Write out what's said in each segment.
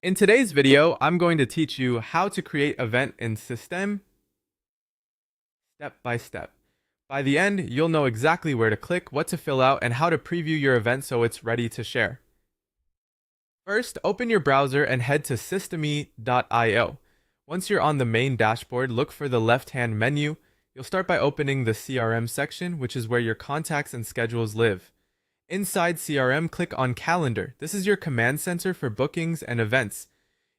In today's video, I'm going to teach you how to create event in Systeme step by step. By the end, you'll know exactly where to click, what to fill out, and how to preview your event so it's ready to share. First, open your browser and head to systeme.io. Once you're on the main dashboard, look for the left-hand menu. You'll start by opening the CRM section, which is where your contacts and schedules live. Inside CRM, click on Calendar. This is your command center for bookings and events.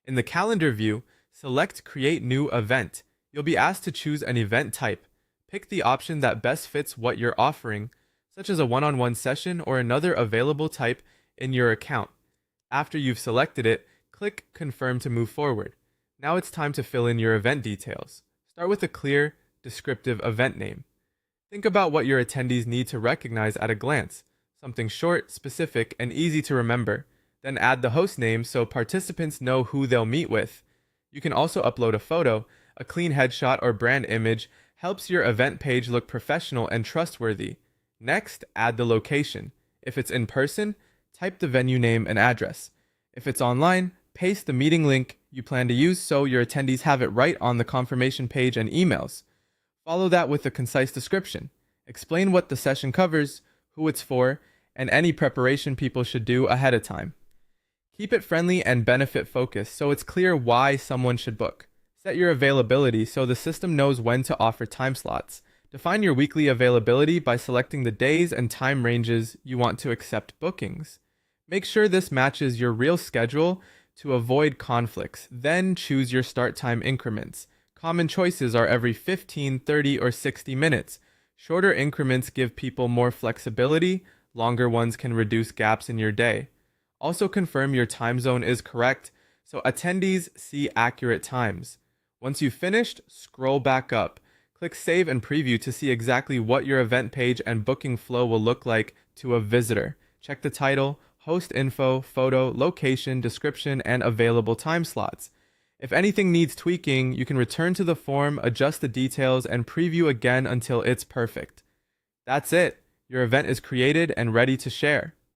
In the Calendar view, select Create New Event. You'll be asked to choose an event type. Pick the option that best fits what you're offering, such as a one-on-one session or another available type in your account. After you've selected it, click Confirm to move forward. Now it's time to fill in your event details. Start with a clear, descriptive event name. Think about what your attendees need to recognize at a glance. Something short, specific, and easy to remember. Then add the host name so participants know who they'll meet with. You can also upload a photo. A clean headshot or brand image helps your event page look professional and trustworthy. Next, add the location. If it's in person, type the venue name and address. If it's online, paste the meeting link you plan to use so your attendees have it right on the confirmation page and emails. Follow that with a concise description. Explain what the session covers, who it's for, and any preparation people should do ahead of time. Keep it friendly and benefit focused so it's clear why someone should book. Set your availability so the system knows when to offer time slots. Define your weekly availability by selecting the days and time ranges you want to accept bookings. Make sure this matches your real schedule to avoid conflicts. Then choose your start time increments. Common choices are every 15, 30, or 60 minutes. Shorter increments give people more flexibility. Longer ones can reduce gaps in your day. Also confirm your time zone is correct so attendees see accurate times. Once you've finished, scroll back up. Click Save and Preview to see exactly what your event page and booking flow will look like to a visitor. Check the title, host info, photo, location, description, and available time slots. If anything needs tweaking, you can return to the form, adjust the details, and preview again until it's perfect. That's it. Your event is created and ready to share.